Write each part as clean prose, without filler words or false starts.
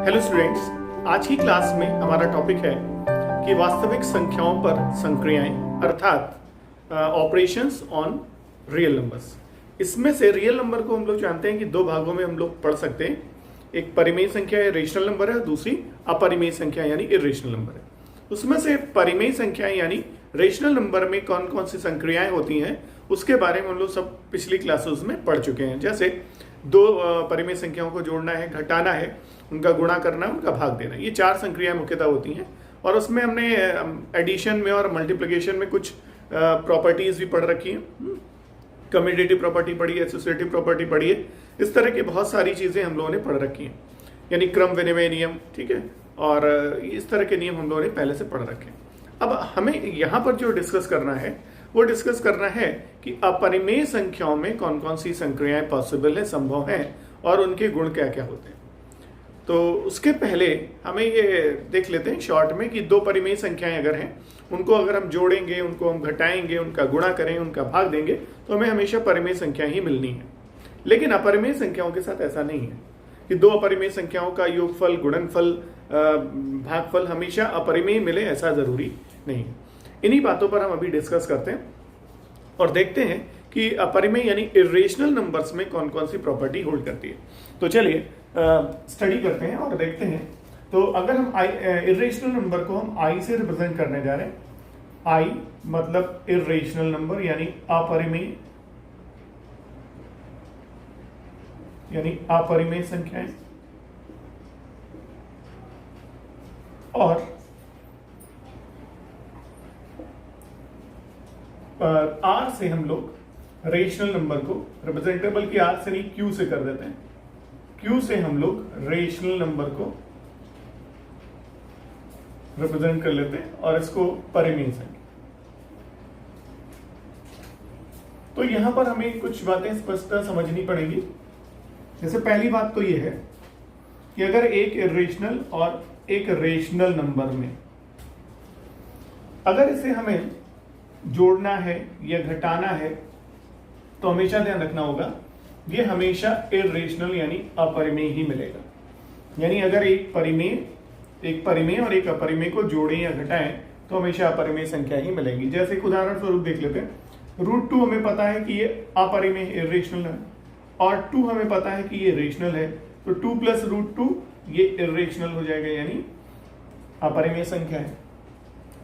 Hello students, आज की class में हमारा टॉपिक है कि वास्तविक संख्याओं पर संक्रियाएं अर्थात ऑपरेशंस ऑन रियल नंबर्स। इसमें से रियल नंबर को हम लोग जानते हैं कि दो भागों में हम लोग पढ़ सकते हैं। एक परिमेय संख्या है, रेशनल नंबर है, दूसरी अपरिमेय संख्या यानी इरेशनल नंबर है। उसमें से परिमेय संख्याएं यानी रेशनल नंबर में कौन कौन सी संक्रियाएं होती हैं उसके बारे में हम लोग सब पिछली क्लासेस में पढ़ चुके हैं। जैसे दो परिमेय संख्याओं को जोड़ना है, घटाना है, उनका गुणा करना है, उनका भाग देना, ये चार संक्रियाएं मुख्यतः होती हैं। और उसमें हमने एडिशन में और मल्टीप्लिकेशन में कुछ प्रॉपर्टीज भी पढ़ रखी हैं। कम्यूटेटिव प्रॉपर्टी पढ़ी है, एसोसिएटिव प्रॉपर्टी पढ़ी है, इस तरह की बहुत सारी चीजें हम लोगों ने पढ़ रखी हैं, यानी क्रम विनिमय नियम, ठीक है, और इस तरह के नियम हम लोगों ने पहले से पढ़ रखे हैं। अब हमें यहाँ पर जो डिस्कस करना है वो डिस्कस करना है कि अपरिमेय संख्याओं में कौन कौन सी संक्रियाएं पॉसिबल है, संभव हैं, और उनके गुण क्या क्या होते हैं। तो उसके पहले हमें ये देख लेते हैं शॉर्ट में कि दो परिमेय संख्याएं अगर हैं, उनको अगर हम जोड़ेंगे, उनको हम घटाएंगे, उनका गुणा करें, उनका भाग देंगे तो हमें हमेशा परिमेय संख्या ही मिलनी है। लेकिन अपरिमेय संख्याओं के साथ ऐसा नहीं है कि दो अपरिमेय संख्याओं का योगफल, गुणनफल, भागफल हमेशा अपरिमेय मिले, ऐसा जरूरी नहीं है। इन्हीं बातों पर हम अभी डिस्कस करते हैं और देखते हैं कि अपरिमेय यानी इरेशनल नंबर्स में कौन कौन सी प्रॉपर्टी होल्ड करती है। तो चलिए स्टडी करते हैं और देखते हैं। तो अगर हम इरेशनल नंबर को हम आई से रिप्रेजेंट करने जा रहे हैं, आई मतलब इरेशनल नंबर यानी अपरिमेय, यानी अपरिमेय संख्याएं, और आर से हम लोग रेशनल नंबर को रिप्रेजेंटेबल की आर से नहीं क्यू से कर देते हैं। क्यू से हम लोग रेशनल नंबर को रिप्रेजेंट कर लेते हैं और इसको परिमेय संख्या। तो यहां पर हमें कुछ बातें स्पष्टता समझनी पड़ेंगी। जैसे पहली बात तो यह है कि अगर एक इरेशनल और एक रेशनल नंबर में अगर इसे हमें जोड़ना है या घटाना है तो हमेशा ध्यान रखना होगा ये हमेशा इरेशनल यानी अपरिमेय ही मिलेगा। यानी अगर एक परिमेय और एक अपरिमेय को जोड़ें या घटाएं तो हमेशा अपरिमेय संख्या ही मिलेगी। जैसे एक उदाहरण स्वरूप देख लेते हैं, √2 हमें पता है कि ये अपरिमेय इरेशनल है और 2 हमें पता है कि ये रेशनल है, तो 2 + √2 ये इरेशनल हो जाएगा यानी अपरिमेय संख्या है।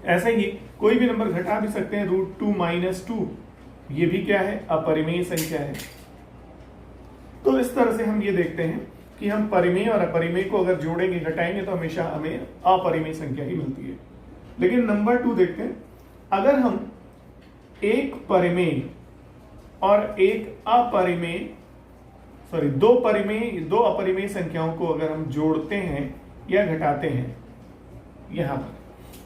ऐसे ही कोई भी नंबर घटा भी सकते हैं, √2 - 2 ये भी क्या है, अपरिमेय संख्या है। तो इस तरह से हम ये देखते हैं कि हम परिमेय और अपरिमेय को अगर जोड़ेंगे, घटाएंगे तो हमेशा हमें अपरिमेय संख्या ही मिलती है। लेकिन नंबर 2 देखते हैं, अगर हम एक परिमेय और एक अपरिमेय दो अपरिमेय संख्याओं को अगर हम जोड़ते हैं या घटाते हैं यहां पर,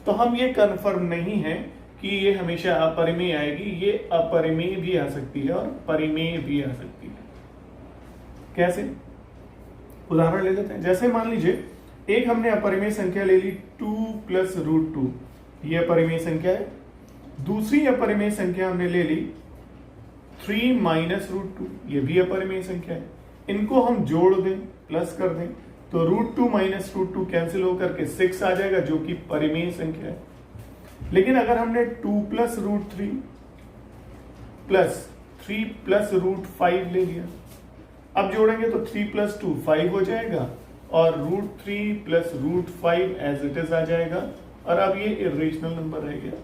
तो हम ये कंफर्म नहीं है कि ये हमेशा अपरिमेय आएगी। ये अपरिमेय भी आ सकती है और परिमेय भी आ सकती है। कैसे? उदाहरण ले लेते हैं। जैसे मान लीजिए एक हमने अपरिमेय संख्या ले ली 2 + √2, ये अपरिमेय संख्या है। दूसरी अपरिमेय संख्या हमने ले ली 3 - √2, ये भी अपरिमेय संख्या है। इनको हम जोड़ दें, प्लस कर दें, तो √2 - √2 कैंसिल होकर के 6 आ जाएगा जो कि परिमेय संख्या है। लेकिन अगर हमने 2 + √3 प्लस 3 + √5 ले लिया, अब जोड़ेंगे तो 3 + 2 5 हो जाएगा और √3 + √5 एज इट इज आ जाएगा, और अब ये इरेशनल नंबर रह गया।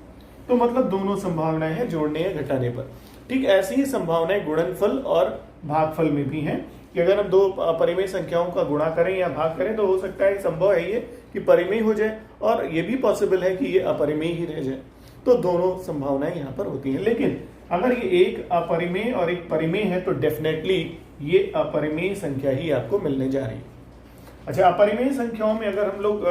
तो मतलब दोनों संभावनाएं हैं जोड़ने या घटाने पर। ठीक ऐसी ही संभावनाएं गुणनफल और भागफल में भी हैं कि अगर हम दो परिमेय संख्याओं का गुणा करें या भाग करें तो हो सकता है, संभव है ये कि परिमेय हो जाए, और ये भी पॉसिबल है कि ये अपरिमेय ही रह जाए। तो दोनों संभावनाएं यहाँ पर होती हैं। लेकिन अगर ये एक अपरिमेय और एक परिमेय है तो डेफिनेटली ये अपरिमेय संख्या ही आपको मिलने जा रही है। अच्छा, अपरिमेय संख्याओं में अगर हम लोग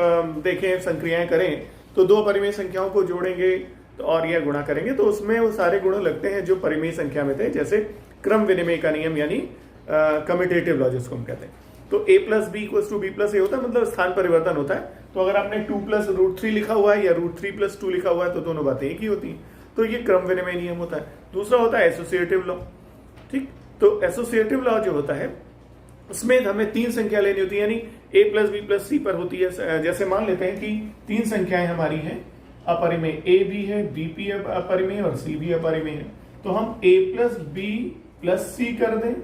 देखें, संक्रियाएं करें, तो दो परिमेय संख्याओं को जोड़ेंगे तो और या गुणा करेंगे तो उसमें वो सारे गुण लगते हैं जो परिमेय संख्या में थे। जैसे क्रम विनिमय का नियम यानी कम्यूटेटिव लॉ जिसको हम कहते हैं। तो a + b = b + a होता है, मतलब स्थान परिवर्तन होता है। तो अगर आपने 2 + √3 लिखा हुआ है या √3 + 2 लिखा हुआ है तो दोनों बातें एक ही होती हैं। तो ये क्रम विनिमय नियम होता है। दूसरा होता है एसोसिएटिव लॉ। ठीक, तो एसोसिएटिव लॉ जो होता है उसमें हमें तीन संख्या लेनी होती है, यानी a प्लस बी प्लस सी पर होती है। जैसे मान लेते हैं कि 3 संख्याएं हमारी हैं, अपरिमेय a भी है, b भी अपरिमेय और c भी अपरिमेय है, तो हम a प्लस बी प्लस सी कर दें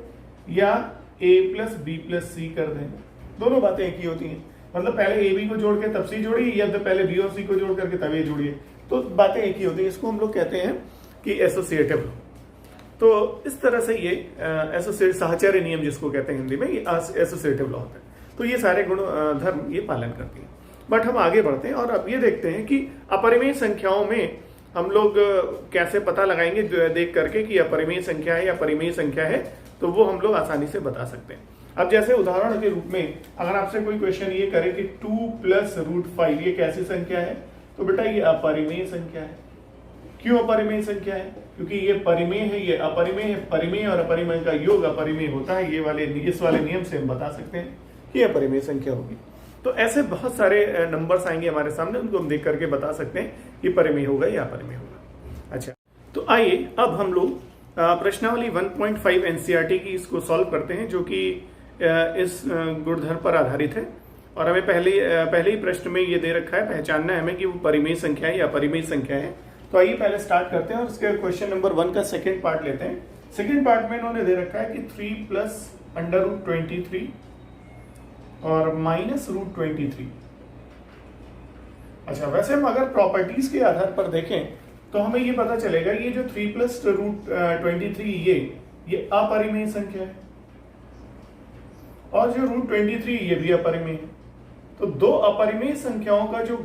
या a प्लस बी प्लस सी कर दें, दोनों बातें एक ही होती हैं। मतलब पहले a b को जोड़ के तब c जोड़िए या तो पहले b और c को जोड़ करके तब a जोड़िए, तो बातें एक ही होती है। इसको हम लोग कहते हैं कि एसोसिएटिव। तो इस तरह से ये एसोसिएट साहचर्य नियम जिसको कहते हैं हिंदी में, ये एसोसिएटिव लॉ होता है। तो ये सारे गुण धर्म ये पालन करती है। बट हम आगे बढ़ते हैं और अब ये देखते हैं कि अपरिमेय संख्याओं में हम लोग कैसे पता लगाएंगे देख करके कि अपरिमेय संख्या है या परिमेय संख्या है, तो वो हम लोग आसानी से बता सकते हैं। अब जैसे उदाहरण के रूप में अगर आपसे कोई क्वेश्चन ये करे कि 2 प्लस रूट 5 ये कैसी संख्या है, तो बेटा ये अपरिमेय संख्या है। क्यों अपरिमेय संख्या है? क्योंकि ये परिमेय है, ये अपरिमेय है। परिमेय और अपरिमेय का योग अपरिमेय होता है। इस वाले नियम से हम बता सकते हैं कि अपरिमेय संख्या होगी। तो ऐसे बहुत सारे नंबर्स आएंगे हमारे सामने, उनको हम देख करके बता सकते हैं कि परिमेय होगा या अपरिमेय होगा। अच्छा, तो आइए अब हम लोग प्रश्नावली 1.5 एनसीईआरटी की इसको सॉल्व करते हैं, जो कि इस गुणधर्म पर आधारित है। और हमें पहले ही प्रश्न में ये दे रखा है, पहचानना है हमें कि वो परिमेय संख्या है या अपरिमेय संख्या है। तो आइए पहले स्टार्ट करते हैं और इसके क्वेश्चन नंबर 1 का सेकंड पार्ट लेते हैं। सेकंड पार्ट में इन्होंने दे रखा है कि 3 प्लस अंडर रूट 23 और माइनस रूट 23। अच्छा, वैसे हम अगर प्रॉपर्टीज के आधार पर देखें तो हमें ये पता चलेगा ये जो 3 प्लस रूट 23 ये अपरिमेय संख्या है और जो रूट 23 ये भी अपरिमेय है। तो दो अपरिमेय संख्याओं का जो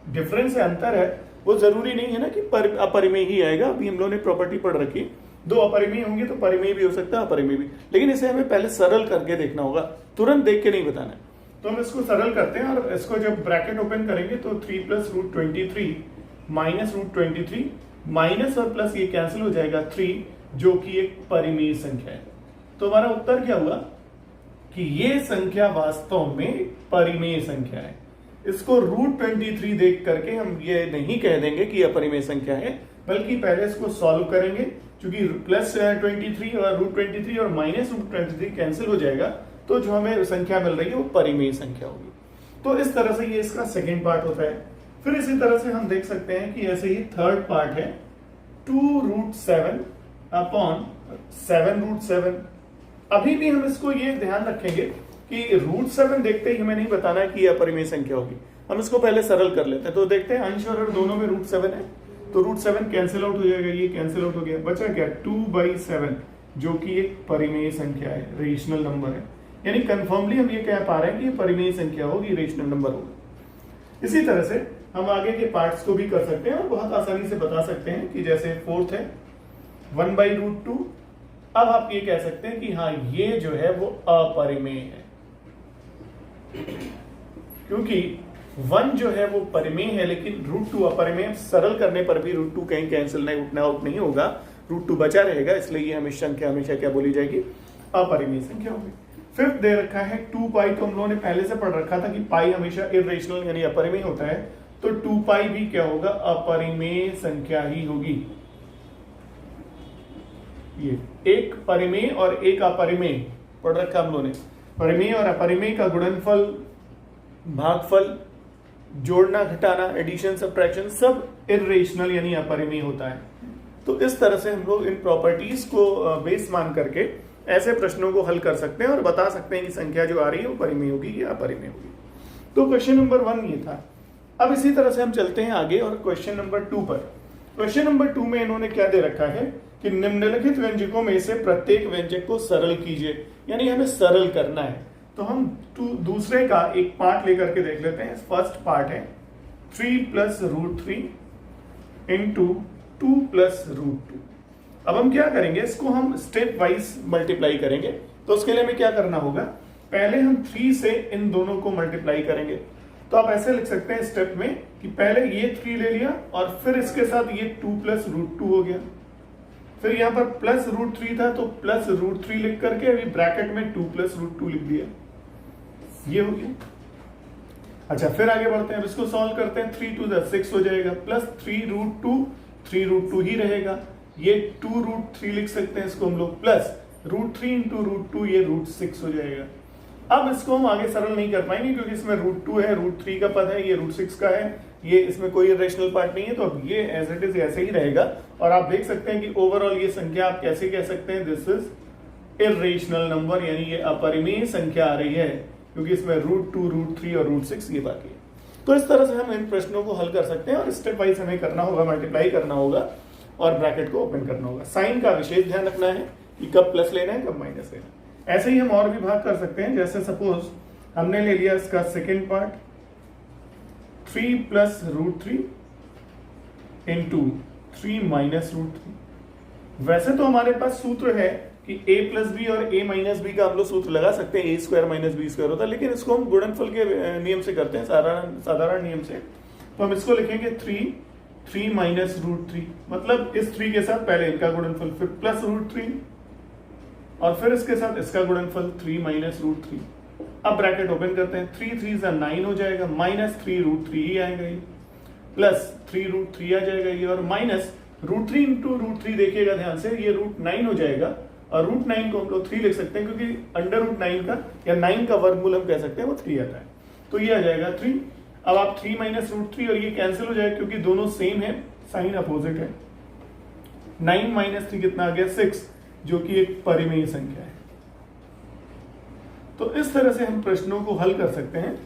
डिफरेंस है, अंतर है, वो जरूरी नहीं है ना कि अपरिमेय ही आएगा। अभी हम लोगों ने प्रॉपर्टी पढ़ रखी, दो अपरिमेय होंगे तो परिमेय भी हो सकता है, अपरिमेय भी। लेकिन इसे हमें पहले सरल करके देखना होगा, तुरंत देख के नहीं बताना। तो हम इसको सरल करते हैं और इसको जब ब्रैकेट ओपन करेंगे तो 3 plus root 23 minus root 23 minus और प्लस ये कैंसिल हो जाएगा 3, जो कि एक परिमेय संख्या है। तो हमारा उत्तर क्या हुआ कि ये संख्या वास्तव में परिमेय संख्या है। इसको रूट 23 देख करके हम ये नहीं कह देंगे कि अपरिमेय संख्या है, बल्कि पहले इसको सॉल्व करेंगे। क्योंकि प्लस 23 और रूट 23 और माइनस रूट 23 कैंसिल हो जाएगा, तो जो हमें संख्या मिल रही है वो परिमेय संख्या होगी। तो इस तरह से ये इसका सेकेंड पार्ट होता है। फिर इसी तरह से हम देख सकते हैं कि ऐसे ही थर्ड पार्ट है 2 रूट 7 अपॉन 7 रूट 7। अभी भी हम इसको ये ध्यान रखेंगे कि रूट 7 देखते ही हमें नहीं बताना है कि यह अपरिमेय संख्या होगी। हम इसको पहले सरल कर लेते हैं। तो देखते हैं अंश और दोनों में रूट 7 है, तो रूट 7 कैंसिल आउट हो जाएगा, ये कैंसिल आउट हो गया, बचा क्या 2/7, जो कि एक परिमेय संख्या है, रेशनल नंबर है। यानी कंफर्मली हम ये कह पा रहे हैं कि ये परिमेय संख्या होगी, रेशनल नंबर होगा। इसी तरह से हम आगे के पार्ट्स को भी कर सकते हैं और बहुत आसानी से बता सकते हैं कि जैसे फोर्थ है 1/√2। अब आप ये कह सकते हैं कि हाँ ये जो है वो अपरिमेय है, क्योंकि 1 जो है वो परिमेय है लेकिन √2 अपरिमेय। सरल करने पर भी √2 कहीं कैंसिल नहीं आउट नहीं होगा, √2 बचा रहेगा, इसलिए ये हमेशा क्या बोली जाएगी, अपरिमेय संख्या होगी। फिफ्थ दे रखा है 2 पाई, तो हम लोगों ने पहले से पढ़ रखा था कि पाई हमेशा इरेशनल यानी अपरिमेय होता है, तो 2 पाई भी क्या होगा, अपरिमेय संख्या ही होगी। ये एक परिमेय और एक अपरिमेय पढ़ रखा हम लोगों ने। परिमेय और अपरिमेय का गुणनफल, भागफल, जोड़ना घटाना, एडिशन सब्ट्रैक्शन, सब इरेशनल यानी अपरिमेय होता है। तो इस तरह से हम लोग इन प्रॉपर्टीज को बेस मान करके ऐसे प्रश्नों को हल कर सकते हैं और बता सकते हैं कि संख्या जो आ रही है वो परिमेय होगी या अपरिमेय होगी। तो क्वेश्चन नंबर 1 ये था। अब इसी तरह से हम चलते हैं आगे और क्वेश्चन नंबर 2 पर। क्वेश्चन नंबर 2 में इन्होंने क्या दे रखा है कि निम्नलिखित व्यंजकों में से प्रत्येक व्यंजक को सरल कीजिए, यानी हमें सरल करना है। तो हम दूसरे का एक पार्ट लेकर के देख लेते हैं। फर्स्ट पार्ट है 3 प्लस √3 इंटू 2 प्लस √2। अब हम क्या करेंगे, इसको हम स्टेप वाइज मल्टीप्लाई करेंगे। तो उसके लिए हमें क्या करना होगा, पहले हम 3 से इन दोनों को मल्टीप्लाई करेंगे। तो आप ऐसे लिख सकते हैं स्टेप में कि पहले ये 3 ले लिया और फिर इसके साथ ये 2 प्लस √2 हो गया। फिर यहाँ पर प्लस √3 था तो प्लस √3 लिख करके अभी ब्रैकेट में 2 प्लस √2 लिख दिया, ये हो गया। अच्छा, फिर आगे बढ़ते हैं, इसको सॉल्व करते हैं। 3 2 6 हो जाएगा, प्लस 3√2 ही रहेगा, ये 2√3 लिख सकते हैं इसको हम लोग, प्लस √3 इंटू √2 ये √6 हो जाएगा। अब इसको हम आगे सरल नहीं कर पाएंगे क्योंकि इसमें √2 है, √3 का पद है, ये √6 का है, ये इसमें कोई इरेशनल पार्ट नहीं है, तो अब ये एज इट इज ऐसे ही रहेगा। और आप देख सकते हैं कि ओवरऑल ये संख्या आप कैसे कह सकते हैं, दिस इज इरेशनल नंबर, यानी ये अपरिमेय संख्या आ रही है क्योंकि इसमें √2, √3 और √6 ये बाकी है। तो इस तरह से हम इन प्रश्नों को हल कर सकते हैं और स्टेप वाइज हमें करना होगा, मल्टीप्लाई करना होगा और ब्रैकेट को ओपन करना होगा। साइन का विशेष ध्यान रखना है कि कब प्लस लेना है कब माइनस लेना है। ऐसे ही हम और भी भाग कर सकते हैं, जैसे सपोज हमने ले लिया इसका सेकेंड पार्ट 3 + √3 इंटू 3 - √3। वैसे तो हमारे पास सूत्र है कि a + b और a - b का हम लोग सूत्र लगा सकते हैं, a² - b² होता है, लेकिन इसको हम गुणनफल के नियम से करते हैं, साधारण नियम से। तो हम इसको लिखेंगे 3 - √3, मतलब इस 3 के साथ पहले इनका गुणनफल, फिर प्लस √3 और फिर इसके साथ इसका गुणनफल 3 - √3। अब ब्रैकेट ओपन करते हैं, 3 3 = 9 हो जाएगा, -3 √3 ही आएगा ये, प्लस 3 √3 आ जाएगा ये, और माइनस √3 इंटू √3 देखिएगा ध्यान से, ये √9 हो जाएगा। और √9 को हम लोग 3 लिख सकते हैं क्योंकि अंडर √9 का या 9 का वर्गमूल हम कह सकते हैं वो 3 आता है, तो ये आ जाएगा 3। अब आप 3 - √3 और ये कैंसिल हो जाएगा क्योंकि दोनों सेम है, साइन अपोजिट है। 9 - 3 कितना आ गया 6, जो कि एक परिमेय संख्या है। तो इस तरह से हम प्रश्नों को हल कर सकते हैं,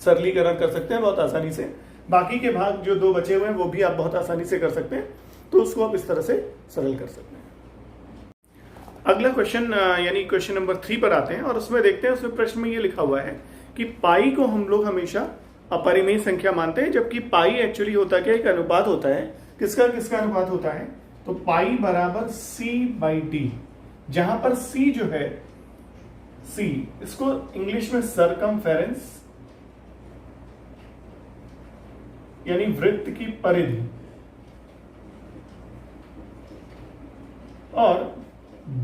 सरलीकरण कर सकते हैं बहुत आसानी से। बाकी के भाग जो 2 बचे हुए हैं वो भी आप बहुत आसानी से कर सकते हैं, तो उसको आप इस तरह से सरल कर सकते हैं। अगला क्वेश्चन यानी क्वेश्चन नंबर 3 पर आते हैं और उसमें देखते हैं, उसमें प्रश्न में ये लिखा हुआ है कि पाई को हम लोग हमेशा अपरिमेय संख्या मानते हैं, जबकि पाई एक्चुअली होता क्या, एक अनुपात होता है। किसका किसका अनुपात होता है, तो पाई बराबर c/d, जहां पर c जो है, c इसको इंग्लिश में सरकमफेरेंस यानी वृत्त की परिधि, और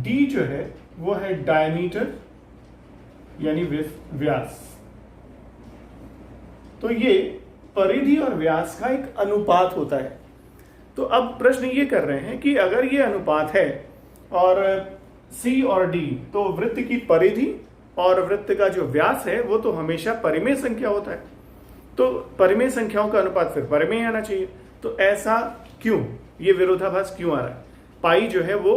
d जो है वो है डायमीटर यानी व्यास। तो ये परिधि और व्यास का एक अनुपात होता है। तो अब प्रश्न ये कर रहे हैं कि अगर ये अनुपात है और c और d, तो वृत्त की परिधि और वृत्त का जो व्यास है वो तो हमेशा परिमेय संख्या होता है, तो परिमेय संख्याओं का अनुपात फिर परिमेय आना चाहिए। तो ऐसा क्यों, ये विरोधाभास क्यों आ रहा है? पाई जो है वो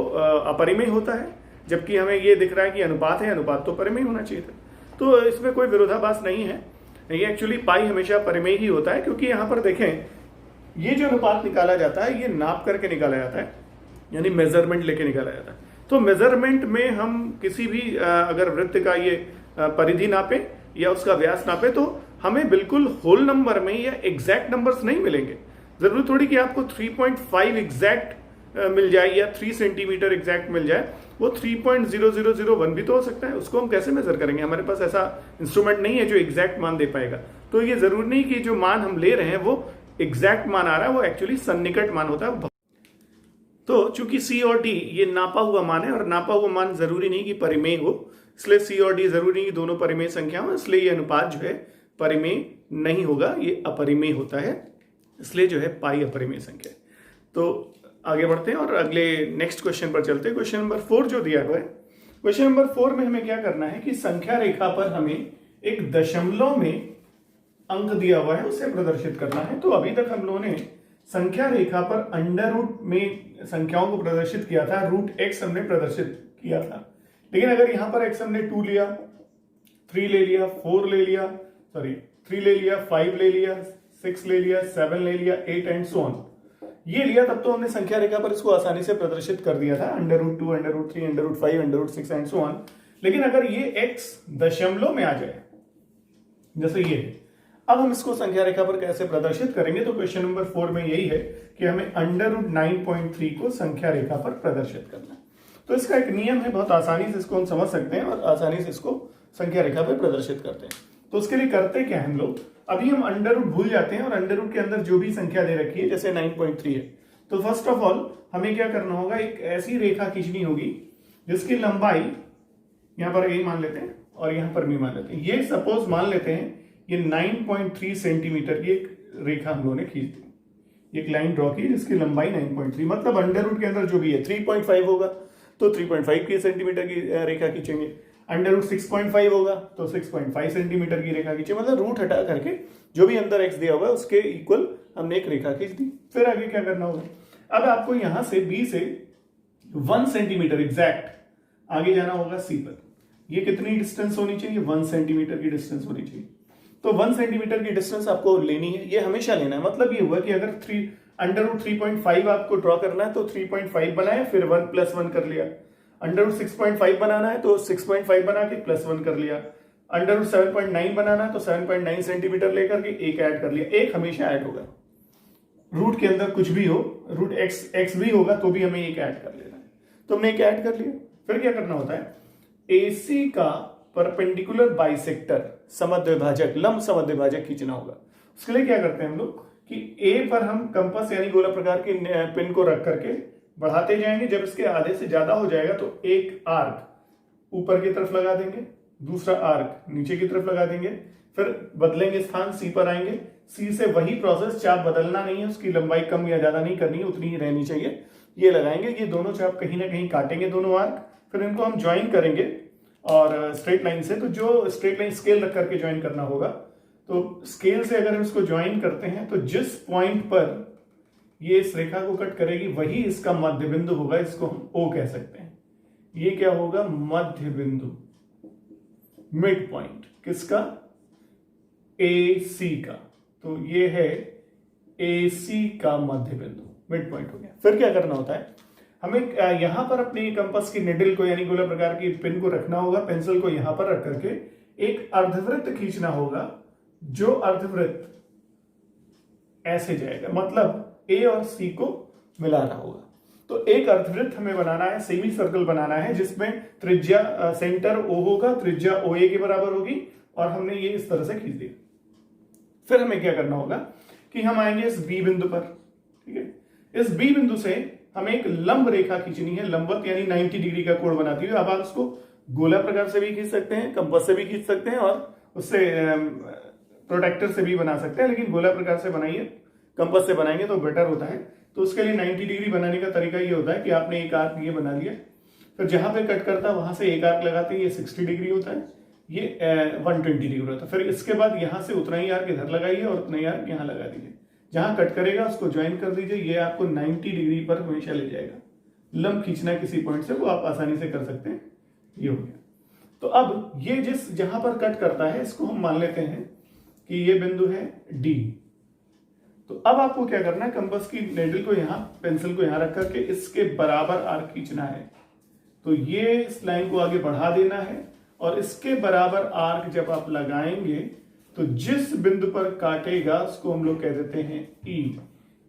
अपरिमेय होता है, जबकि हमें ये दिख रहा है कि अनुपात है, अनुपात तो परिमेय होना चाहिए था। तो इसमें कोई विरोधाभास नहीं है, ये एक्चुअली पाई हमेशा परिमेय ही होता है, क्योंकि यहां पर देखें ये जो अनुपात निकाला जाता है ये नाप करके निकाला जाता है, यानी मेजरमेंट लेके निकाला जाता है। तो मेजरमेंट में हम किसी भी अगर वृत्त का ये परिधि नापे या उसका व्यास नापे तो हमें बिल्कुल होल नंबर में या एग्जैक्ट नंबर्स नहीं मिलेंगे। जरूरी थोड़ी कि आपको 3.5 एग्जैक्ट मिल जाए या 3 सेंटीमीटर एग्जैक्ट मिल जाए, वो 3.0001 भी तो हो सकता है। उसको हम कैसे मेजर करेंगे, हमारे पास ऐसा इंस्ट्रूमेंट नहीं है जो एग्जैक्ट मान दे पाएगा। तो ये जरूरी नहीं कि जो मान हम ले रहे हैं वो एग्जैक्ट मान आ रहा है, वो एक्चुअली सन्निकट मान होता है। तो चूंकि C और D ये नापा हुआ मान है, और नापा हुआ मान जरूरी नहीं कि परिमेय हो, इसलिए C और D जरूरी नहीं कि दोनों परिमेय संख्या हो, इसलिए ये अनुपात जो है परिमेय नहीं होगा, ये अपरिमेय होता है, इसलिए जो है पाई अपरिमेय संख्या है। तो आगे बढ़ते हैं और अगले नेक्स्ट क्वेश्चन पर चलते हैं। क्वेश्चन नंबर 4 जो दिया हुआ है, क्वेश्चन नंबर 4 में हमें क्या करना है कि संख्या रेखा पर हमें एक दशमलव में अंक दिया हुआ है, उसे प्रदर्शित करना है। तो अभी तक हम लोगों ने संख्या रेखा पर अंडर रूट में संख्याओं को प्रदर्शित किया था, √x हमने प्रदर्शित किया था। लेकिन अगर यहां पर x हमने 2 लिया, 3 ले लिया, 4 ले लिया, 3 ले लिया, 5 ले लिया, 6 ले लिया, 7 ले लिया, 8 एंड सो ऑन ये लिया, तब तो हमने संख्या रेखा पर इसको आसानी से प्रदर्शित कर दिया था, √2, √3, √5, √6 एंड सो ऑन। लेकिन अगर ये x दशमलव में आ जाए, जैसे ये, अब हम इसको संख्या रेखा पर कैसे प्रदर्शित करेंगे? तो क्वेश्चन नंबर 4 में यही है कि हमें √9.3 को संख्या रेखा पर प्रदर्शित करना है। तो इसका एक नियम है, बहुत आसानी से इसको हम समझ सकते हैं और आसानी से इसको संख्या रेखा पर प्रदर्शित करते हैं। तो उसके लिए करते क्या है हम लोग, अभी हम अंडर रूट भूल जाते हैं और अंडर रूट के अंदर जो भी संख्या दे रखी है, जैसे 9.3 है, तो फर्स्ट ऑफ ऑल हमें क्या करना होगा, एक ऐसी रेखा खींचनी होगी जिसकी लंबाई यहां पर a मान लेते हैं और यहां पर b मान लेते हैं। ये सपोज मान लेते हैं ये 9.3 सेंटीमीटर की एक रेखा हम लोगों ने खींच दी, एक लाइन ड्रॉ की जिसकी लंबाई 9.3, मतलब अंडर रूट के अंदर जो भी है 3.5 होगा, तो 3.5 की सेंटीमीटर की रेखा खींचेंगे। अंडर रूट 6.5 होगा तो 6.5 सेंटीमीटर की रेखा खींचे, मतलब रूट हटा करके जो भी अंदर एक्स दिया हुआ है उसके इक्वल हमने एक रेखा खींच दी। फिर आगे क्या करना होगा, अब आपको यहां से बी से 1 सेंटीमीटर एग्जैक्ट आगे जाना होगा सी पर। ये कितनी डिस्टेंस होनी चाहिए, 1 सेंटीमीटर की डिस्टेंस होनी चाहिए। तो 1 सेंटीमीटर की डिस्टेंस आपको लेनी है, ये हमेशा लेना है। मतलब ये हुआ कि अगर अंडर रूट 3.5 आपको ड्रॉ करना है तो 3.5 बनाए फिर 1 + 1 कर लिया। अंडर रूट 6.5 बनाना है तो 6.5 बना के +1 कर लिया। अंडर रूट 7.9 बनाना है तो 7.9 सेंटीमीटर लेकर के एक ऐड कर लिया। एक हमेशा ऐड होगा, रूट के अंदर कुछ भी हो, रूट एक्स भी होगा तो भी हमें एक ऐड कर लेना है। तो हमने एक ऐड कर लिया। फिर क्या करना होता है, AC का परपेंडिकुलर बाइसेक्टर समद्विभाजक, लंब समद्विभाजक खींचना होगा। उसके लिए क्या करते हैं हम लोग कि A पर हम कंपास यानी गोला प्रकार के पिन को रख करके बढ़ाते जाएंगे। जब इसके आधे से ज्यादा हो जाएगा तो एक आर्क ऊपर की तरफ लगा देंगे, दूसरा आर्क नीचे की तरफ लगा देंगे। फिर बदलेंगे स्थान, C पर आएंगे। C से वही प्रोसेस, चाप बदलना नहीं है, उसकी लंबाई कम या ज्यादा नहीं करनी है, उतनी ही रहनी चाहिए। ये लगाएंगे, ये दोनों चाप कहीं ना कहीं काटेंगे दोनों आर्क। फिर इनको हम ज्वाइन करेंगे और स्ट्रेट लाइन से, तो जो स्ट्रेट लाइन स्केल रख करके ज्वाइन करना होगा, तो स्केल से अगर हम इसको ज्वाइन करते हैं तो जिस पॉइंट पर ये इस रेखा को कट करेगी वही इसका मध्य बिंदु होगा। इसको हम O कह सकते हैं। ये क्या होगा, मध्य बिंदु, मिड पॉइंट किसका, AC का। तो ये है AC का मध्य बिंदु, मिड पॉइंट हो गया। फिर क्या करना होता है, हमें यहां पर अपने कंपास की निडल को यानी गोला प्रकार की पिन को रखना होगा। पेंसिल को यहां पर रख करके एक अर्धवृत्त खींचना होगा, जो अर्धवृत्त ऐसे जाएगा, मतलब A और C को मिलाना होगा। तो एक अर्धवृत्त हमें बनाना है, सेमी सर्कल बनाना है, जिसमें त्रिज्या सेंटर O होगा, त्रिज्या OA के बराबर होगी, और हमने ये इस तरह से खींच दिया। फिर हमें क्या करना होगा कि हम आएंगे इस B बिंदु पर, ठीक है। इस B बिंदु से हमें एक लंब रेखा खींचनी है, लंबवत यानी 90 डिग्री का कोण बनाती हुई। अब आप उसको गोला प्रकार से भी खींच सकते हैं, कंपास से भी खींच सकते हैं, और उससे प्रोटेक्टर से भी बना सकते हैं, लेकिन गोला प्रकार से बनाइए, कंपास से बनाएंगे तो बेटर होता है। तो उसके लिए 90 डिग्री बनाने का तरीका ये होता है कि आपने एक आर्क ये बना लिया, फिर जहां पे कट करता है वहां से एक आर्क लगाते हैं, ये 60 डिग्री होता है, ये 120 डिग्री होता है। फिर इसके बाद यहां से उतना ही आर्क इधर लगाइए और उतना ही आर्क यहां लगा दीजिए। जहां कट करेगा उसको ज्वाइन कर दीजिए, ये आपको 90 डिग्री पर हमेशा ले जाएगा। लंब खींचना है किसी पॉइंट से, वो आप आसानी से कर सकते हैं। ये हो गया। तो अब ये जहां पर कट करता है इसको हम मान लेते हैं कि ये बिंदु है D। तो अब आपको क्या करना है, कंपास की नेडल को यहां, पेंसिल को यहां रख करके इसके बराबर आर्क खींचना है। तो ये इस लाइन को आगे बढ़ा देना है, और इसके बराबर आर्क जब आप लगाएंगे तो जिस बिंदु पर काटेगा उसको हम लोग कह देते हैं E।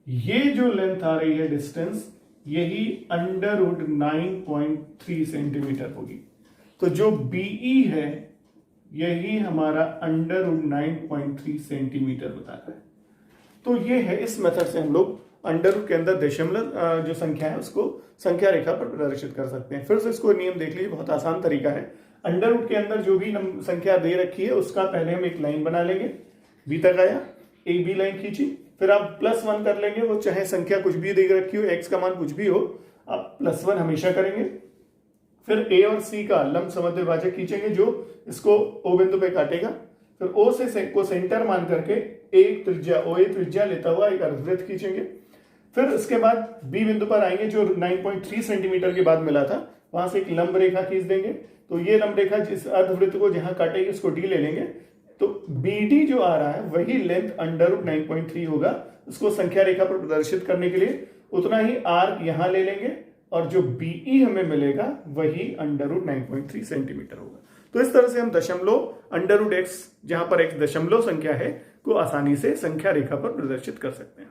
ये जो लेंथ आ रही है, डिस्टेंस, यही अंडर रूट 9.3 सेंटीमीटर होगी। तो जो BE है यही हमारा अंडर रूट 9.3 सेंटीमीटर बताता है। तो ये है, इस मेथड से हम लोग अंडर रूट के अंदर दशमलव जो संख्या है उसको संख्या रेखा पर प्रदर्शित कर सकते हैं। फिर से इसको नियम देख लीजिए, बहुत आसान तरीका है। अंडर रूट के अंदर जो भी संख्या दे रखी है उसका पहले हम एक लाइन बना लेंगे, B तक आया, AB लाइन खींची, फिर आप +1 कर लेंगे, वो चाहे संख्या कुछ भी दे रखी हो, x का मान कुछ भी हो, आप +1 हमेशा करेंगे। फिर A और C का लंब समद्विभाजक खींचेंगे जो इसको O बिंदु पे काटेगा। फिर O से को सेंटर मान करके एक त्रिज्या OA त्रिज्या लेता हुआ एक अर्धवृत्त खींचेंगे। फिर इसके बाद B बिंदु पर आएंगे जो 9.3 सेंटीमीटर के बाद मिला था, वहां से एक लंब रेखा खींच देंगे। तो ये लंब रेखा जिस अर्धवृत्त को जहां काटेगी उसको D ले लेंगे। तो BD जो आ रहा है वही लेंथ अंडर रूट 9.3 होगा। उसको संख्या रेखा पर प्रदर्शित करने के लिए उतना ही आर्क यहां ले लेंगे, और जो BE हमें मिलेगा वही अंडर रूट 9.3 सेंटीमीटर होगा। तो इस तरह से हम दशमलव अंडर रूट x, जहां पर x दशमलव संख्या है, को आसानी से संख्या रेखा पर प्रदर्शित कर सकते हैं।